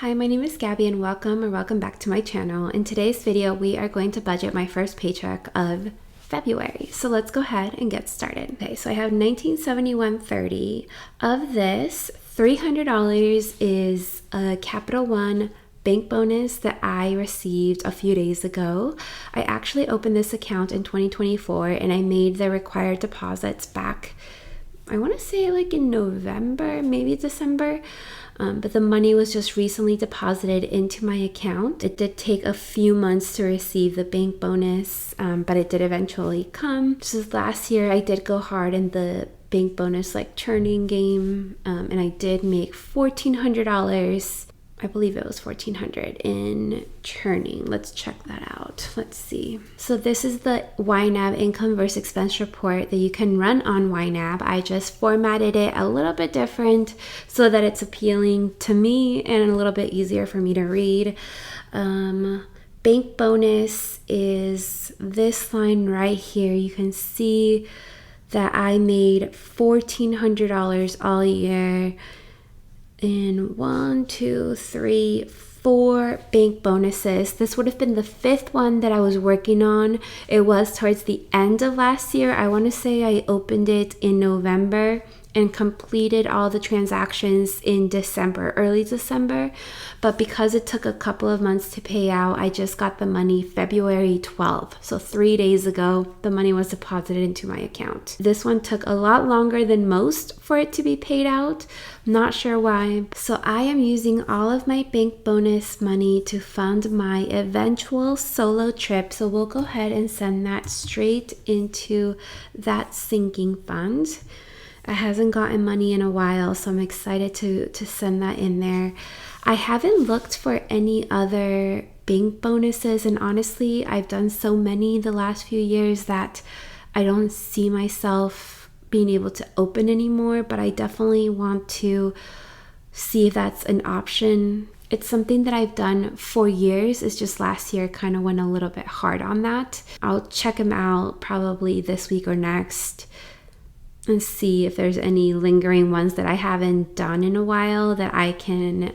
Hi, my name is Gabby and welcome back to my channel. In today's video, we are going to budget my first paycheck of February. So let's go ahead and get started. Okay, so I have $1971.30. Of this, $300 is a Capital One bank bonus that I received a few days ago. I actually opened this account in 2024 and I made the required deposits back, I want to say like in November, maybe December. But the money was just recently deposited into my account. It did take a few months to receive the bank bonus, but it did eventually come. Just last year, I did go hard in the bank bonus like churning game, and I did make $1,400. I believe it was $1,400 in churning. Let's check that out. Let's see. So this is the YNAB income versus expense report that you can run on YNAB. I just formatted it a little bit different so that it's appealing to me and a little bit easier for me to read. Bank bonus is this line right here. You can see that I made $1,400 all year in 4 bank bonuses. This would have been the 5th one that I was working on. It was towards the end of last year. I want to say I opened it in November and completed all the transactions in December, early December. But because it took a couple of months to pay out, I just got the money February 12th. So 3 days ago, the money was deposited into my account. This one took a lot longer than most for it to be paid out. Not sure why. So I am using all of my bank bonus money to fund my eventual solo trip. So we'll go ahead and send that straight into that sinking fund. I hasn't gotten money in a while, so I'm excited to send that in there. I haven't looked for any other bank bonuses, and honestly, I've done so many the last few years that I don't see myself being able to open anymore, but I definitely want to see if that's an option. It's something that I've done for years. It's just last year kind of went a little bit hard on that. I'll check them out probably this week or next and see if there's any lingering ones that I haven't done in a while that I can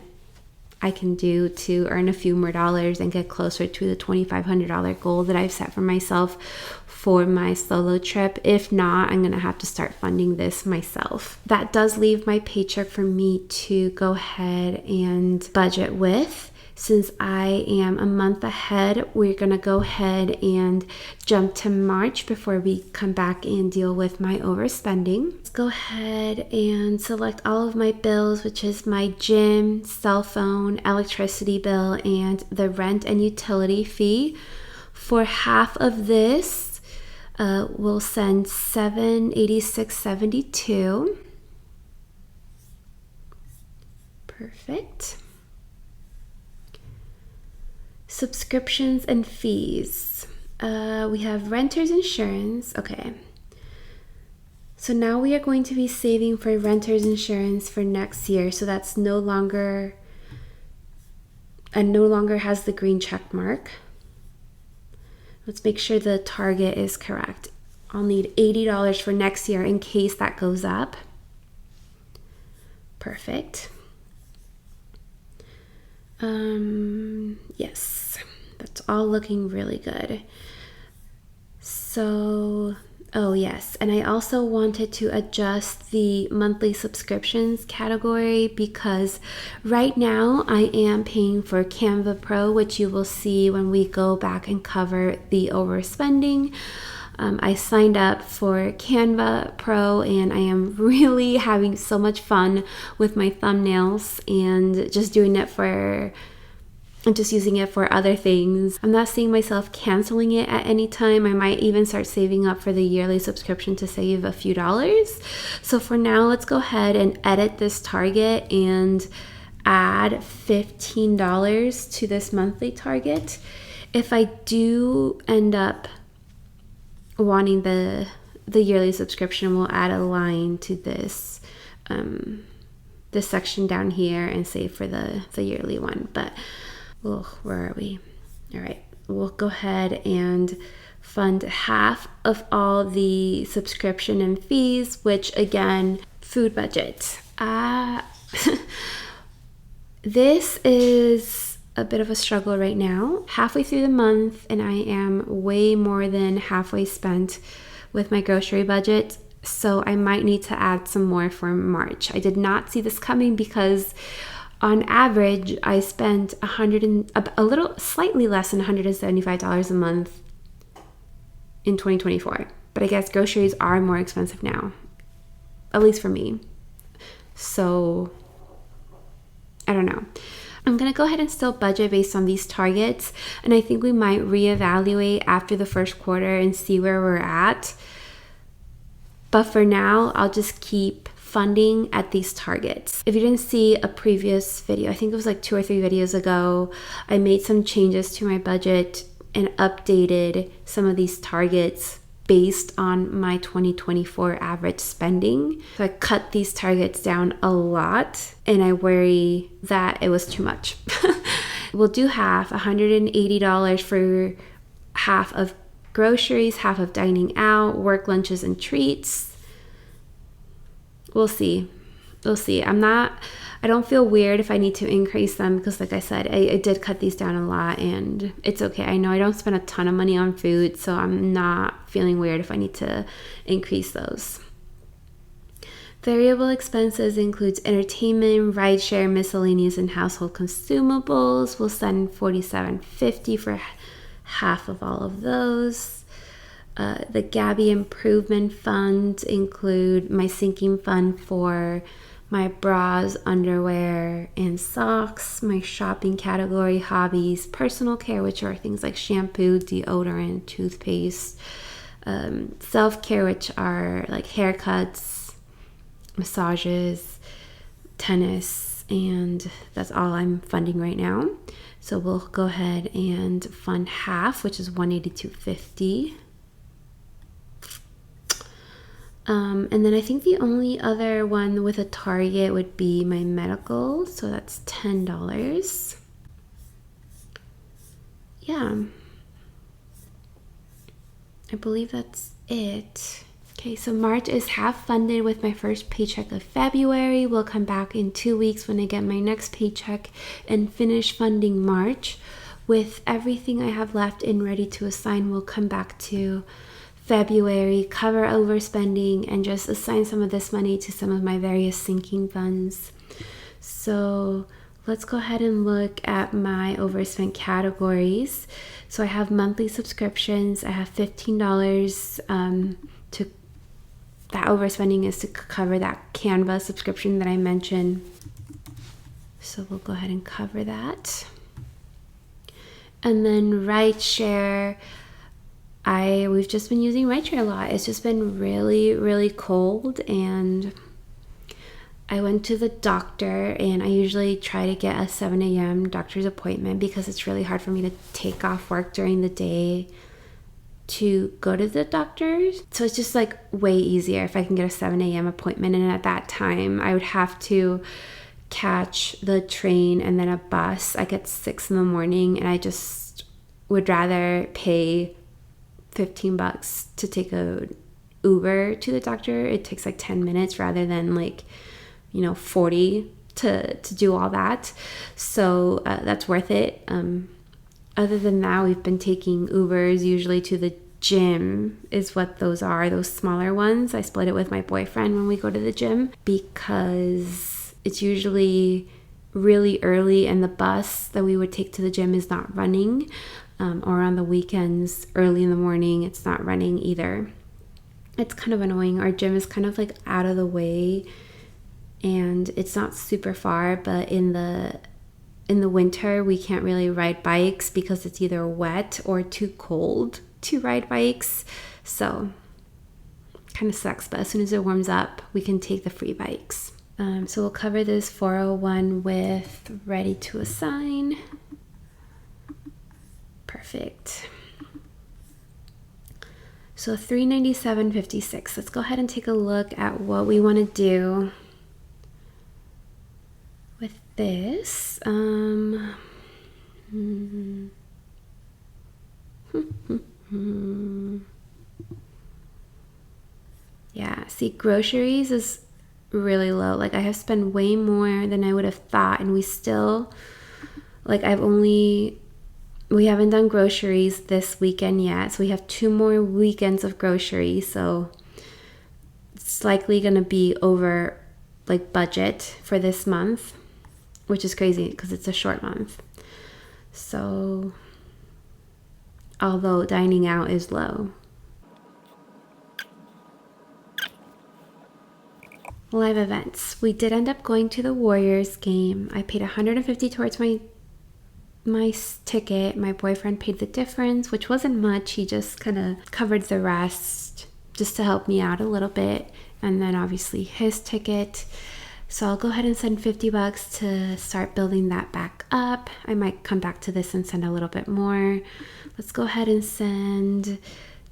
do to earn a few more dollars and get closer to the $2,500 goal that I've set for myself for my solo trip. If not, I'm gonna have to start funding this myself. That does leave my paycheck for me to go ahead and budget with. Since I am a month ahead, we're gonna go ahead and jump to March before we come back and deal with my overspending. Let's go ahead and select all of my bills, which is my gym, cell phone, electricity bill, and the rent and utility fee. For half of this, we'll send $786.72. Perfect. Subscriptions and fees. We have renter's insurance. Okay. So now we are going to be saving for renter's insurance for next year. So that's no longer has the green check mark. Let's make sure the target is correct. I'll need $80 for next year in case that goes up. Perfect. Yes, that's all looking really good. So, oh yes, and I also wanted to adjust the monthly subscriptions category because right now I am paying for Canva Pro, which you will see when we go back and cover the overspending. I signed up for Canva Pro and I am really having so much fun with my thumbnails and just using it for other things. I'm not seeing myself canceling it at any time. I might even start saving up for the yearly subscription to save a few dollars. So for now, let's go ahead and edit this target and add $15 to this monthly target. If I do end up wanting the yearly subscription, we'll add a line to this section down here and save for the yearly one. But where are we? All right, we'll go ahead and fund half of all the subscription and fees, which again, food budget. This is a bit of a struggle right now. Halfway through the month, and I am way more than halfway spent with my grocery budget. So I might need to add some more for March. I did not see this coming because on average, I spent a little slightly less than $175 a month in 2024. But I guess groceries are more expensive now, at least for me. So I don't know. I'm going to go ahead and still budget based on these targets. And I think we might reevaluate after the first quarter and see where we're at. But for now, I'll just keep funding at these targets. If you didn't see a previous video, I think it was like 2 or 3 videos ago, I made some changes to my budget and updated some of these targets based on my 2024 average spending. So I cut these targets down a lot, and I worry that it was too much. We'll do half, $180 for half of groceries, half of dining out, work lunches and treats. We'll see. I don't feel weird if I need to increase them because like I said, I did cut these down a lot and it's okay. I know I don't spend a ton of money on food, so I'm not feeling weird if I need to increase those. Variable expenses includes entertainment, rideshare, miscellaneous, and household consumables. We'll send $47.50 for half of all of those. The Gabby Improvement Fund include my sinking fund for my bras, underwear, and socks, my shopping category, hobbies, personal care, which are things like shampoo, deodorant, toothpaste, self-care, which are like haircuts, massages, tennis, and that's all I'm funding right now. So we'll go ahead and fund half, which is $182.50. And then I think the only other one with a target would be my medical, so that's $10. Yeah, I believe that's it. Okay, so March is half funded with my first paycheck of February. We'll come back in 2 weeks when I get my next paycheck and finish funding March. With everything I have left and ready to assign, we'll come back to February, cover overspending, and just assign some of this money to some of my various sinking funds. So let's go ahead and look at my overspent categories. So I have monthly subscriptions. I have $15 to that overspending is to cover that Canva subscription that I mentioned. So we'll go ahead and cover that. And then rideshare. We've just been using rideshare a lot. It's just been really, really cold, and I went to the doctor, and I usually try to get a 7 a.m. doctor's appointment because it's really hard for me to take off work during the day to go to the doctor. So it's just like way easier if I can get a 7 a.m. appointment, and at that time I would have to catch the train and then a bus like at 6 in the morning, and I just would rather pay $15 to take a Uber to the doctor. It takes like 10 minutes rather than 40 to do all that. So that's worth it. Other than that, we've been taking Ubers usually to the gym is what those are, those smaller ones. I split it with my boyfriend when we go to the gym because it's usually really early and the bus that we would take to the gym is not running. Or on the weekends, early in the morning, it's not running either. It's kind of annoying. Our gym is kind of like out of the way and it's not super far, but in the winter, we can't really ride bikes because it's either wet or too cold to ride bikes. So kind of sucks, but as soon as it warms up, we can take the free bikes. So we'll cover this 401 with ready to assign. Perfect. So $397.56. Let's go ahead and take a look at what we want to do with this. Yeah, see, groceries is really low. Like I have spent way more than I would have thought, and we still, like we haven't done groceries this weekend yet, so we have 2 more weekends of groceries, so it's likely gonna be over like budget for this month, which is crazy because it's a short month. So although dining out is low. Live events. We did end up going to the Warriors game. I paid $150 towards my ticket. My boyfriend paid the difference, which wasn't much. He just kind of covered the rest just to help me out a little bit. And then obviously his ticket. So I'll go ahead and send $50 to start building that back up. I might come back to this and send a little bit more. Let's go ahead and send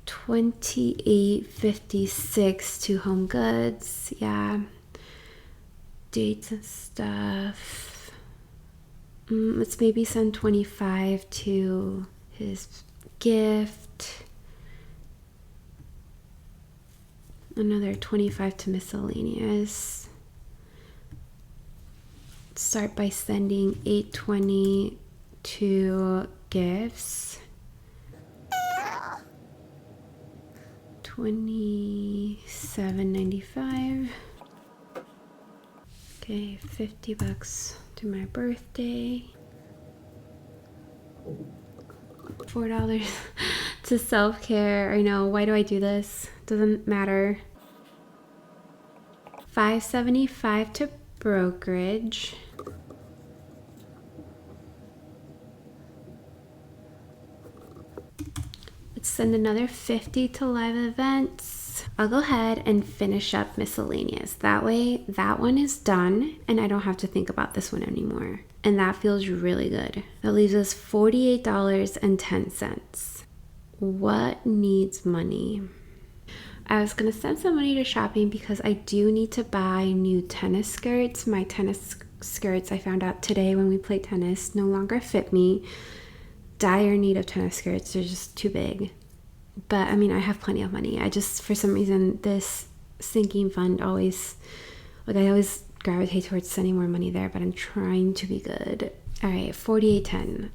$28.56 to Home Goods. Yeah. Dates and stuff. Let's maybe send $25 to his gift. Another $25 to miscellaneous. Start by sending $8.20 to gifts. $27.95. Okay, $50 to my birthday. $4 to self-care. I know, why do I do this? Doesn't matter. $5.75 to brokerage. Let's send another $50 to live events. I'll go ahead and finish up miscellaneous. That way, that one is done and I don't have to think about this one anymore. And that feels really good. That leaves us $48.10. What needs money? I was gonna send some money to shopping because I do need to buy new tennis skirts. My tennis skirts, I found out today when we played tennis, no longer fit me. Dire need of tennis skirts. They're just too big. But I mean, I have plenty of money. I just, for some reason, this sinking fund always, like I always gravitate towards sending more money there, but I'm trying to be good. All right, $48.10.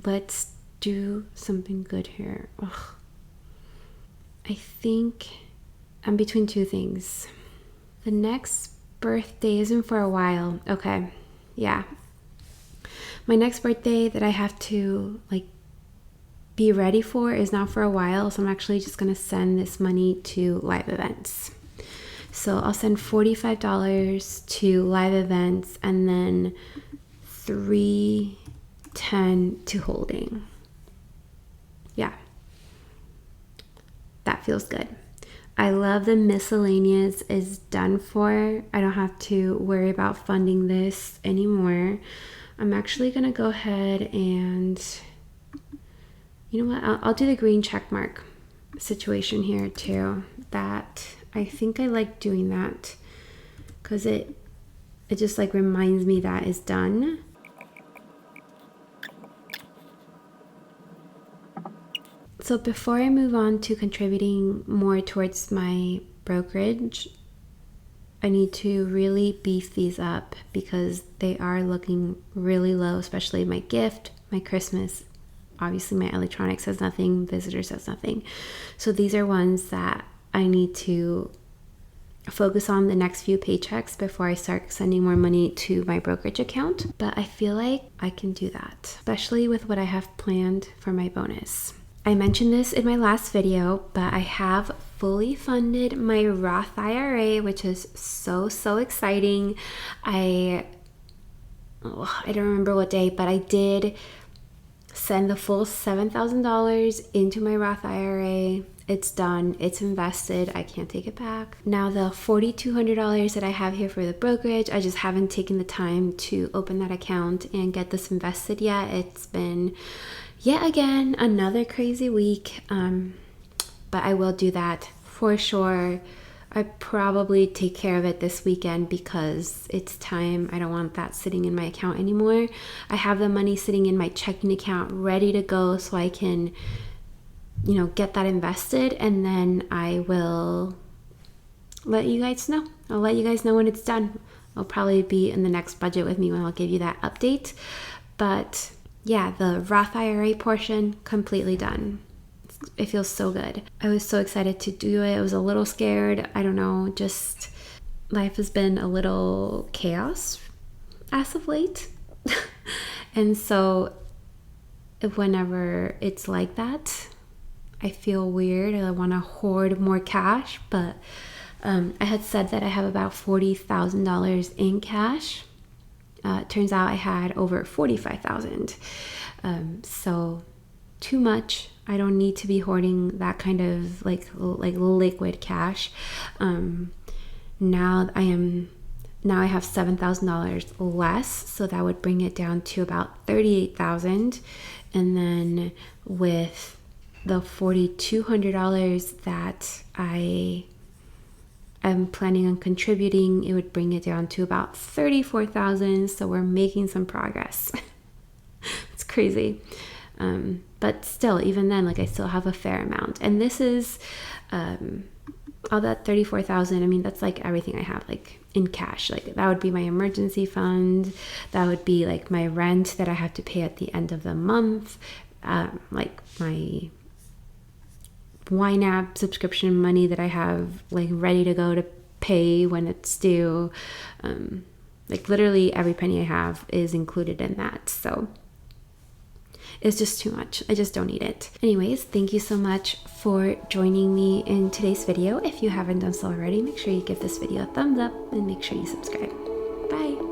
Let's do something good here. Ugh. I think I'm between two things. The next birthday isn't for a while. Okay, yeah. My next birthday that I have to like be ready for is not for a while, so I'm actually just gonna send this money to live events. So I'll send $45 to live events and then $3.10 to holding. Yeah, that feels good. I love the miscellaneous is done for. I don't have to worry about funding this anymore. I'm actually gonna go ahead and, you know what, I'll do the green check mark situation here too. That, I think I like doing that because it just like reminds me that is done. So before I move on to contributing more towards my brokerage, I need to really beef these up because they are looking really low, especially my gift, my Christmas. Obviously my electronics has nothing, visitors has nothing. So these are ones that I need to focus on the next few paychecks before I start sending more money to my brokerage account. But I feel like I can do that, especially with what I have planned for my bonus. I mentioned this in my last video, but I have fully funded my Roth IRA, which is so exciting. I don't remember what day, but I did send the full $7,000 into my Roth IRA. It's done. It's invested. I can't take it back. Now the $4,200 that I have here for the brokerage, I just haven't taken the time to open that account and get this invested yet. It's been yet again another crazy week, but I will do that for sure. I probably take care of it this weekend because it's time. I don't want that sitting in my account anymore. I have the money sitting in my checking account ready to go so I can, you know, get that invested, and then I will let you guys know. I'll let you guys know when it's done. It'll probably be in the next budget with me when I'll give you that update. But yeah, the Roth IRA portion completely done. It feels so good. I was so excited to do it. I was a little scared. I don't know, just life has been a little chaos as of late. And so whenever it's like that, I feel weird. I want to hoard more cash, but I had said that I have about $40,000 in cash. Turns out I had over $45,000. So too much. I don't need to be hoarding that kind of like liquid cash. Now I have $7,000 less, so that would bring it down to about $38,000. And then with the $4,200 that I am planning on contributing, it would bring it down to about $34,000. So we're making some progress. It's crazy. But still, even then, like I still have a fair amount. And this is all that $34,000. I mean, that's like everything I have, like in cash. Like that would be my emergency fund. That would be like my rent that I have to pay at the end of the month. Like my YNAB subscription money that I have like ready to go to pay when it's due. Like literally every penny I have is included in that. So it's just too much. I just don't need it. Anyways, thank you so much for joining me in today's video. If you haven't done so already, make sure you give this video a thumbs up and make sure you subscribe. Bye.